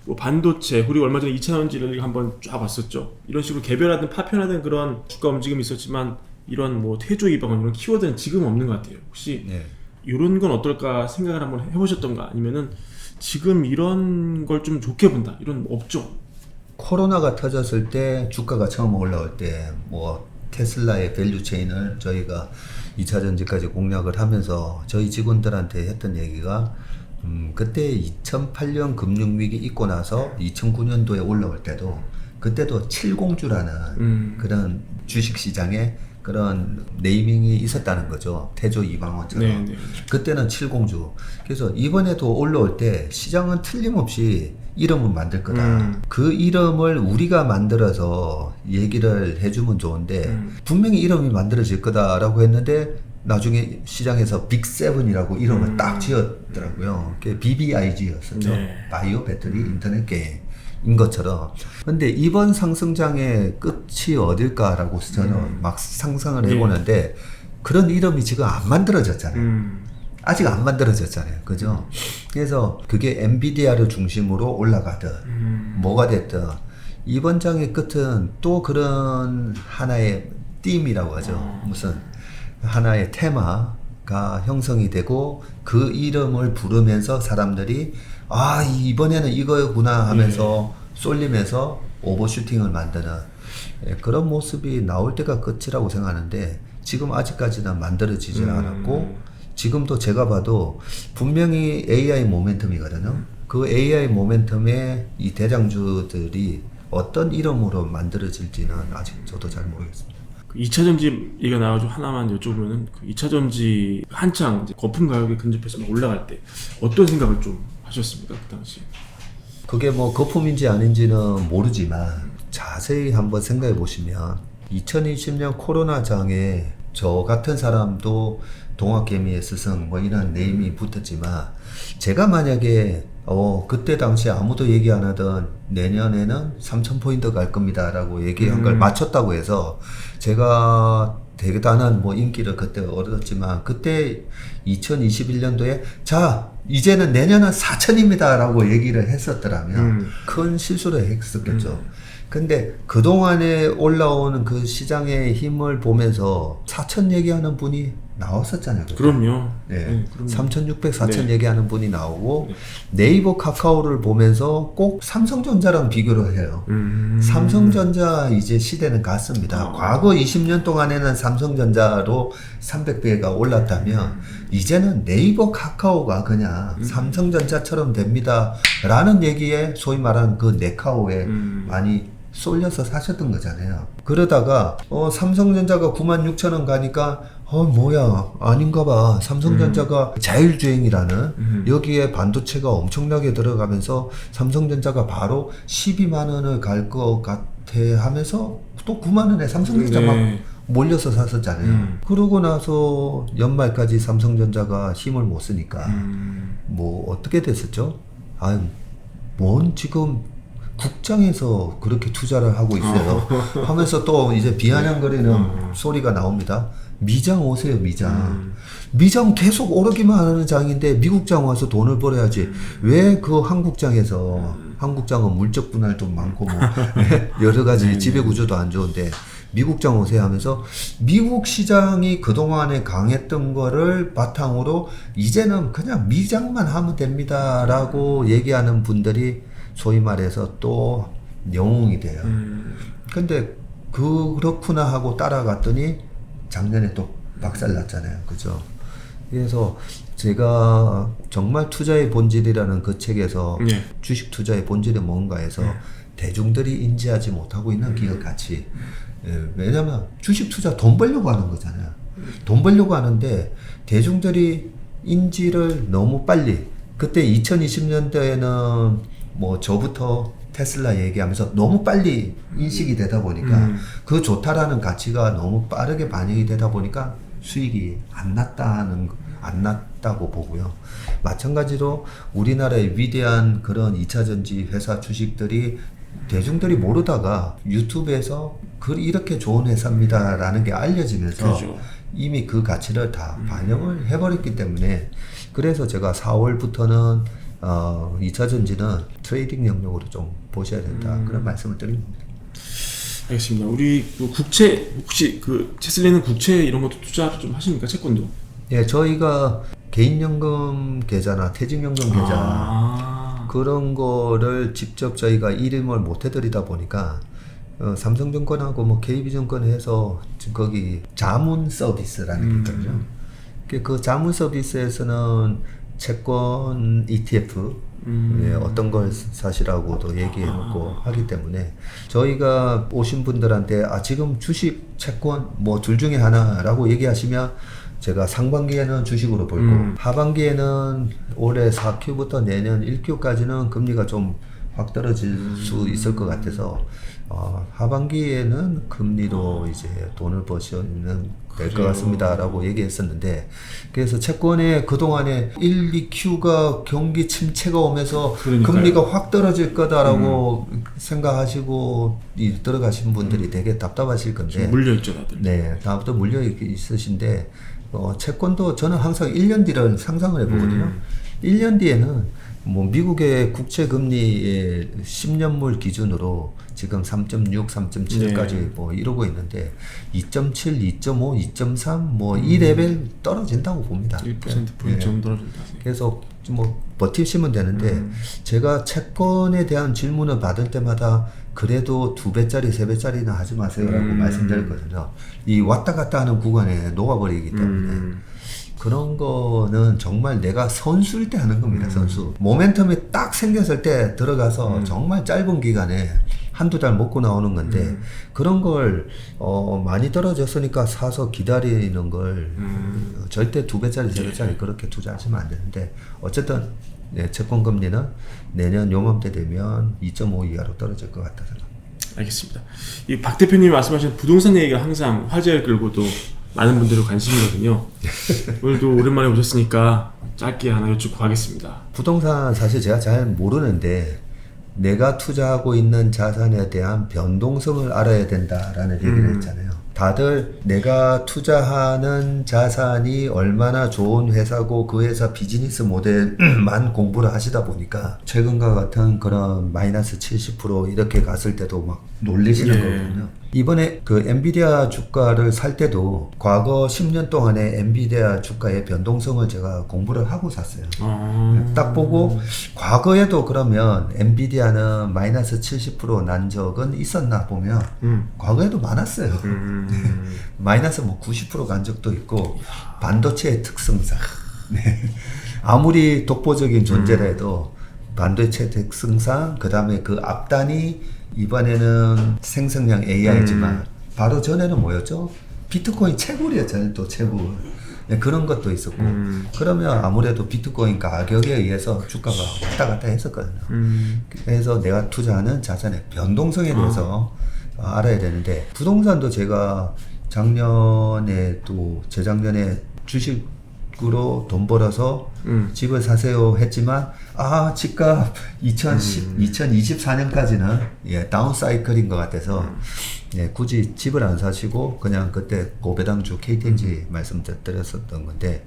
뭐 반도체, 우리 얼마 전에 2차전지를 한번 쫙 봤었죠. 이런 식으로 개별화된 파편화된 그런 주가 움직임이 있었지만 이런 뭐 태조 이방원 이런 키워드는 지금 없는 것 같아요. 혹시 네. 이런 건 어떨까 생각을 한번 해보셨던가? 아니면은 지금 이런 걸 좀 좋게 본다, 이런 거 없죠? 코로나가 터졌을 때 주가가 처음 올라올 때 뭐 테슬라의 밸류 체인을 저희가 2차 전지까지 공략을 하면서 저희 직원들한테 했던 얘기가 그때 2008년 금융위기 있고 나서 2009년도에 올라올 때도 그때도 70주라는 그런 주식시장에 그런 네이밍이 있었다는 거죠. 태조 이방원처럼. 네. 그때는 70주. 그래서 이번에도 올라올 때 시장은 틀림없이 이름을 만들 거다. 그 이름을 우리가 만들어서 얘기를 해주면 좋은데 분명히 이름이 만들어질 거다라고 했는데 나중에 시장에서 빅7이라고 이름을 딱 지었더라고요. 그게 BBIG였었죠. 네. 바이오 배터리 인터넷 게임인 것처럼. 근데 이번 상승장의 끝이 어딜까라고 저는 막 상상을 해보는데 그런 이름이 지금 안 만들어졌잖아요. 아직 안 만들어졌잖아요. 그죠? 그래서 그게 엔비디아를 중심으로 올라가든 뭐가 됐든 이번 장의 끝은 또 그런 하나의 띠임이라고 하죠. 무슨 하나의 테마가 형성이 되고 그 이름을 부르면서 사람들이 아 이번에는 이거구나 하면서 쏠리면서 오버슈팅을 만드는 그런 모습이 나올 때가 끝이라고 생각하는데 지금 아직까지는 만들어지지 않았고 지금도 제가 봐도 분명히 AI 모멘텀이거든요. 그 AI 모멘텀에 이 대장주들이 어떤 이름으로 만들어질지는 아직 저도 잘 모르겠습니다. 2차전지 얘기가 나와가지고 하나만 여쭤보면은 그 2차전지 한창 이제 거품 가격이 근접해서 막 올라갈 때 어떤 생각을 좀 하셨습니까? 그 당시. 그게 뭐 거품인지 아닌지는 모르지만 자세히 한번 생각해 보시면 2020년 코로나장에 저 같은 사람도 동학개미의 스승 뭐 이런 네임이 붙었지만 제가 만약에 그때 당시에 아무도 얘기 안 하던 내년에는 3,000포인트 갈 겁니다 라고 얘기한 걸 맞췄다고 해서 제가 대단한 뭐 인기를 그때 얻었지만 그때 2021년도에 자 이제는 내년은 4,000입니다 라고 얘기를 했었더라면 큰 실수를 했었겠죠. 근데 그동안에 올라오는 그 시장의 힘을 보면서 4,000 얘기하는 분이 나왔었잖아요. 그때. 그럼요. 네. 그럼요. 3,600, 4,000 네. 얘기하는 분이 나오고 네이버 카카오를 보면서 꼭 삼성전자랑 비교를 해요. 삼성전자 이제 시대는 갔습니다. 과거 20년 동안에는 삼성전자로 300배가 올랐다면 이제는 네이버 카카오가 그냥 삼성전자처럼 됩니다. 라는 얘기에 소위 말하는 그 네카오에 많이 쏠려서 사셨던 거잖아요. 그러다가 삼성전자가 96,000원 가니까 뭐야 아닌가 봐. 삼성전자가 자율주행이라는 여기에 반도체가 엄청나게 들어가면서 삼성전자가 바로 12만 원을 갈 것 같아 하면서 또 9만 원에 삼성전자 막 몰려서 샀었잖아요. 그러고 나서 연말까지 삼성전자가 힘을 못 쓰니까 뭐 어떻게 됐었죠? 아유 뭔 지금 국장에서 그렇게 투자를 하고 있어요. 하면서 또 이제 비아냥거리는 소리가 나옵니다. 미장 오세요, 미장. 미장 계속 오르기만 하는 장인데 미국장 와서 돈을 벌어야지. 왜 그 한국장에서 한국장은 물적 분할도 많고 뭐 여러 가지 지배 구조도 안 좋은데 미국장 오세요 하면서 미국 시장이 그동안에 강했던 거를 바탕으로 이제는 그냥 미장만 하면 됩니다라고 얘기하는 분들이 소위 말해서 또 영웅이 돼요. 근데 그렇구나 하고 따라갔더니 작년에 또 박살났잖아요. 그죠? 그래서 제가 정말 투자의 본질이라는 그 책에서 주식 투자의 본질이 뭔가 해서 대중들이 인지하지 못하고 있는 기업 가치. 왜냐면 주식 투자 돈 벌려고 하는 거잖아요. 돈 벌려고 하는데 대중들이 인지를 너무 빨리 그때 2020년대에는 뭐 저부터 테슬라 얘기하면서 너무 빨리 인식이 되다 보니까 그 좋다라는 가치가 너무 빠르게 반영이 되다 보니까 수익이 안 났다고 보고요. 마찬가지로 우리나라의 위대한 그런 2차전지 회사 주식들이 대중들이 모르다가 유튜브에서 이렇게 좋은 회사입니다 라는 게 알려지면서 그렇죠. 이미 그 가치를 다 반영을 해버렸기 때문에 그래서 제가 4월부터는 2차 전지는 트레이딩 영역으로 좀 보셔야 된다. 그런 말씀을 드립니다. 알겠습니다. 우리 그 국채 혹시 그 체슬리는 국채 이런 것도 투자를 좀 하십니까? 채권도? 예, 저희가 개인연금 계좌나 퇴직연금 계좌 그런 거를 직접 저희가 이름을 못 해드리다 보니까 삼성증권하고 뭐 KB증권 해서 거기 자문 서비스라는 게 있거든요. 그 자문 서비스에서는 채권 ETF 예, 어떤 걸 사시라고도 얘기해놓고 하기 때문에 저희가 오신 분들한테 지금 주식, 채권 뭐 둘 중에 하나라고 얘기하시면 제가 상반기에는 주식으로 볼고 하반기에는 올해 4Q부터 내년 1Q까지는 금리가 좀 확 떨어질 수 있을 것 같아서 하반기에는 금리로 이제 돈을 버시는 될 것 같습니다라고 얘기했었는데 그래서 채권에 그동안에 1, 2Q가 경기 침체가 오면서 그러니까요. 금리가 확 떨어질 거다라고 생각하시고 들어가신 분들이 되게 답답하실 건데 물려있죠 다들. 네, 다음부터 물려 있으신데 채권도 저는 항상 1년 뒤를 상상을 해보거든요. 1년 뒤에는 뭐 미국의 국채 금리의 10년물 기준으로 지금 3.6, 3.7까지 네. 뭐 이러고 있는데 2.7, 2.5, 2.3 뭐 이 레벨 떨어진다고 봅니다. 1% 포인트 정도 떨어진다. 그래서 뭐 버티시면 되는데 제가 채권에 대한 질문을 받을 때마다 그래도 2배짜리, 3배짜리는 하지 마세요라고 말씀드렸거든요. 이 왔다 갔다 하는 구간에 녹아버리기 때문에 그런 거는 정말 내가 선수일 때 하는 겁니다. 선수. 모멘텀이 딱 생겼을 때 들어가서 정말 짧은 기간에 한두 달 먹고 나오는 건데 그런 걸 많이 떨어졌으니까 사서 기다리는 걸 절대 2배짜리, 3배짜리 그렇게 투자하시면 안 되는데 어쨌든 네, 채권 금리는 내년 요맘때 되면 2.5 이하로 떨어질 것 같아서. 알겠습니다. 이 박 대표님이 말씀하신 부동산 얘기가 항상 화제를 끌고 또 많은 분들의 관심이거든요. 오늘도 오랜만에 오셨으니까 짧게 하나 여쭙고 가겠습니다. 부동산 사실 제가 잘 모르는데 내가 투자하고 있는 자산에 대한 변동성을 알아야 된다라는 얘기를 했잖아요. 다들 내가 투자하는 자산이 얼마나 좋은 회사고 그 회사 비즈니스 모델만 공부를 하시다 보니까 최근과 같은 그런 마이너스 70% 이렇게 갔을 때도 막 놀리시는 거거든요. 이번에 그 엔비디아 주가를 살 때도 과거 10년 동안의 엔비디아 주가의 변동성을 제가 공부를 하고 샀어요. 딱 보고 과거에도 그러면 엔비디아는 마이너스 70% 난 적은 있었나 보면 과거에도 많았어요. 마이너스 뭐 90% 간 적도 있고 반도체의 특성상 네. 아무리 독보적인 존재라 해도 반도체 특성상 그 다음에 그 앞단이 이번에는 생성량 AI지만 바로 전에는 뭐였죠? 비트코인 채굴이었잖아요. 또 채굴. 네, 그런 것도 있었고 그러면 아무래도 비트코인 가격에 의해서 주가가 왔다 갔다 했었거든요. 그래서 내가 투자하는 자산의 변동성에 대해서 알아야 되는데 부동산도 제가 작년에 또 재작년에 주식으로 돈 벌어서 집을 사세요 했지만 집값 2024년까지는 예, 다운 사이클인 것 같아서 예, 굳이 집을 안 사시고 그냥 그때 고배당주 KTNG 말씀드렸었던 건데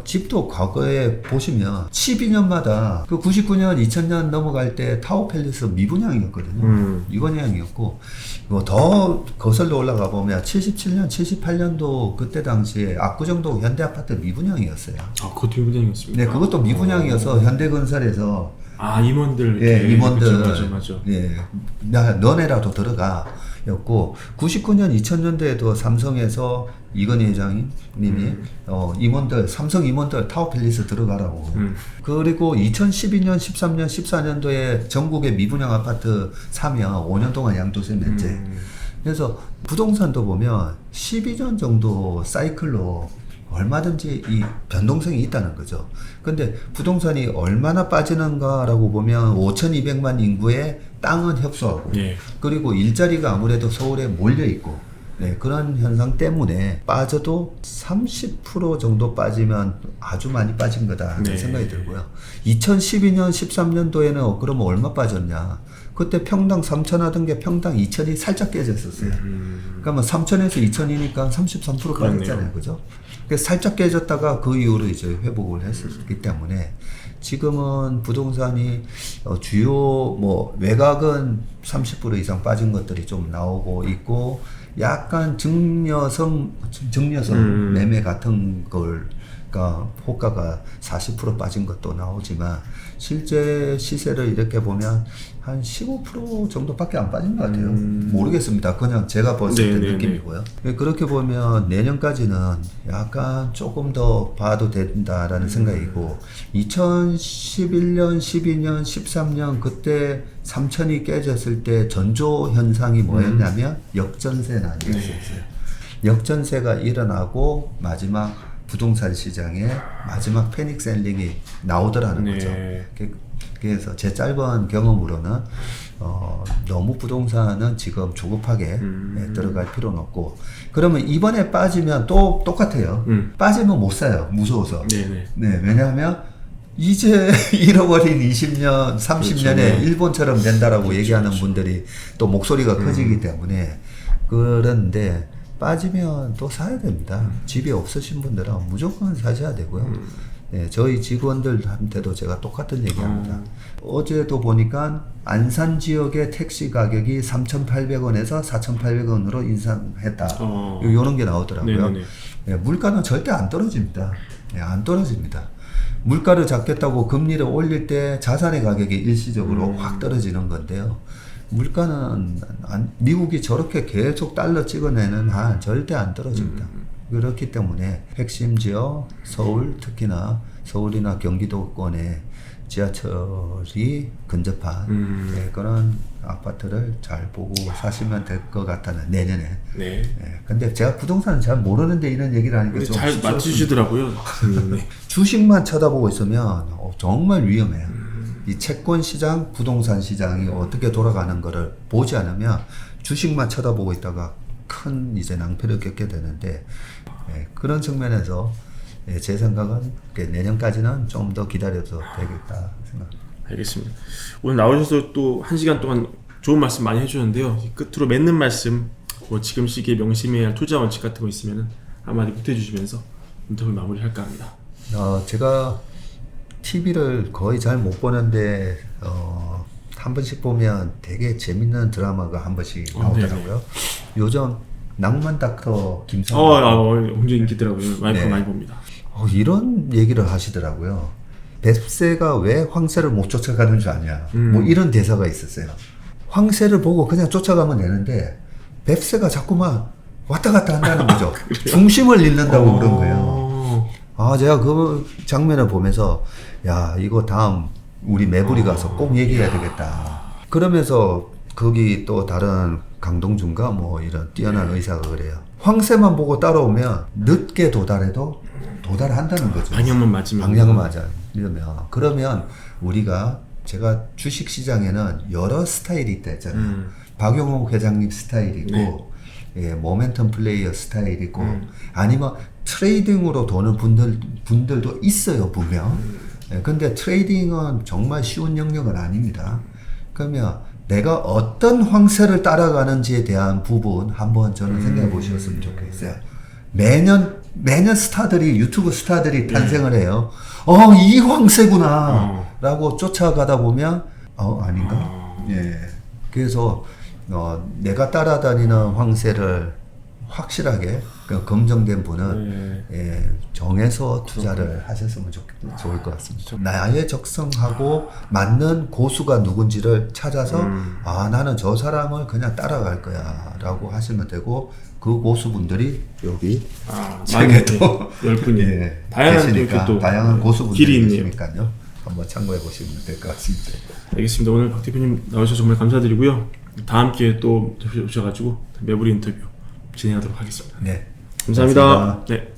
집도 과거에 보시면 12년마다 그 99년 2000년 넘어갈 때 타워팰리스 미분양이었거든요. 미분양이었고 더 거슬러 올라가 보면 77년 78년도 그때 당시에 압구정동 현대아파트 미분양이었어요. 그것도 미분양이었습니다. 네, 그것도 미분양이어서 현대건설에서 임원들. 예, 임원들 맞아. 예, 너네라도 들어가 였고 99년 2000년대에도 삼성에서 이건희 회장님이 임원들 삼성 임원들 타워팰리스 들어가라고 그리고 2012년 13년 14년도에 전국의 미분양 아파트 사면 5년 동안 양도세 면제 그래서 부동산도 보면 12년 정도 사이클로 얼마든지 이 변동성이 있다는 거죠. 근데 부동산이 얼마나 빠지는가라고 보면 5,200만 인구의 땅은 협소하고 그리고 일자리가 아무래도 서울에 몰려 있고 그런 현상 때문에 빠져도 30% 정도 빠지면 아주 많이 빠진 거다 하는 생각이 들고요. 2012년 13년도에는 그러면 얼마 빠졌냐? 그때 평당 3,000 하던 게 평당 2,000이 살짝 깨졌었어요. 그러면 3,000에서 2,000이니까 33% 빠졌잖아요. 그죠? 그래서 살짝 깨졌다가 그 이후로 이제 회복을 했었기 때문에 지금은 부동산이 주요 뭐 외곽은 30% 이상 빠진 것들이 좀 나오고 있고 약간 증여성 매매 같은 걸가 호가가 40% 빠진 것도 나오지만 실제 시세를 이렇게 보면 한 15% 정도밖에 안 빠진 것 같아요. 모르겠습니다. 그냥 제가 봤을 때 느낌이고요. 그렇게 보면 내년까지는 약간 조금 더 봐도 된다라는 생각이고 2011년, 12년, 13년 그때 3천이 깨졌을 때 전조 현상이 뭐였냐면 역전세는 아니었어요. 역전세가 일어나고 마지막 부동산 시장에 마지막 패닉 셀링이 나오더라는 거죠. 그래서 제 짧은 경험으로는 너무 부동산은 지금 조급하게 들어갈 필요는 없고 그러면 이번에 빠지면 또 똑같아요. 빠지면 못 사요. 무서워서. 네, 왜냐하면 이제 잃어버린 20년, 30년에 그렇죠. 일본처럼 된다라고 얘기하는 분들이 또 목소리가 커지기 때문에 그런데 빠지면 또 사야 됩니다. 집이 없으신 분들은 무조건 사셔야 되고요. 네, 저희 직원들한테도 제가 똑같은 얘기합니다. 어제도 보니까 안산 지역의 택시 가격이 3,800원에서 4,800원으로 인상했다. 이런 게 나오더라고요. 네, 물가는 절대 안 떨어집니다. 네, 안 떨어집니다. 물가를 잡겠다고 금리를 올릴 때 자산의 가격이 일시적으로 확 떨어지는 건데요. 물가는 미국이 저렇게 계속 달러 찍어내는 한 절대 안 떨어집니다. 그렇기 때문에 핵심 지역 서울 특히나 서울이나 경기도권에 지하철이 근접한 그런 아파트를 잘 보고 사시면 될 것 같다는 내년에. 근데 제가 부동산은 잘 모르는데 이런 얘기를 하니까 좀 잘 맞추시더라고요. 주식만 쳐다보고 있으면 정말 위험해요. 이 채권 시장, 부동산 시장이 어떻게 돌아가는 거를 보지 않으면 주식만 쳐다보고 있다가 큰 이제 낭패를 겪게 되는데 그런 측면에서 제 생각은 내년까지는 좀 더 기다려도 되겠다 생각합니다. 알겠습니다. 오늘 나오셔서 또 1시간 동안 좋은 말씀 많이 해주셨는데요. 끝으로 맺는 말씀, 뭐 지금 시기에 명심해야 할 투자 원칙 같은 거 있으면 한마디 보태주시면서 인터뷰 마무리할까 합니다. 제가 TV를 거의 잘 못 보는데 한 번씩 보면 되게 재밌는 드라마가 한 번씩 나오더라고요. 요즘 낭만 닥터 김성호 엄청 인기더라고요. 많이 봅니다. 이런 얘기를 하시더라고요. 뱁새가 왜 황새를 못 쫓아가는 줄 아냐. 뭐 이런 대사가 있었어요. 황새를 보고 그냥 쫓아가면 되는데 뱁새가 자꾸만 왔다 갔다 한다는 거죠. 중심을 잃는다고 그런 거예요. 제가 그 장면을 보면서 야 이거 다음 우리 매부리 가서 꼭 얘기해야 되겠다. 그러면서 거기 또 다른 강동준가 뭐 이런 뛰어난 의사가 그래요. 황새만 보고 따라오면 늦게 도달해도 도달한다는 거죠. 방향만 맞으면. 방향은 맞아요. 그러면 우리가 제가 주식 시장에는 여러 스타일이 있다 했잖아요. 박용옥 회장님 스타일 있고 모멘텀 플레이어 스타일 있고 아니면 트레이딩으로 도는 분들도 있어요 분명. 근데 트레이딩은 정말 쉬운 영역은 아닙니다. 그러면 내가 어떤 황새를 따라가는지에 대한 부분 한번 저는 생각해 보셨으면 좋겠어요. 매년 스타들이 유튜브 스타들이 탄생을 해요. 이 황새구나 라고 쫓아가다 보면 아닌가? 그래서 내가 따라다니는 황새를 확실하게 검증된 분은 정해서 투자를 하셨으면 좋을 것 같습니다. 나의 적성하고 맞는 고수가 누군지를 찾아서 나는 저 사람을 그냥 따라갈 거야 라고 하시면 되고 그 고수분들이 여기 책에도 10분이 다양한 고수분들이 계시니까요. 한번 참고해 보시면 될 것 같습니다. 알겠습니다. 오늘 박 대표님 나오셔서 정말 감사드리고요. 다음 기회에 또 오셔가지고 매부리 인터뷰 진행하도록 하겠습니다. 네. 감사합니다. 고맙습니다. 네.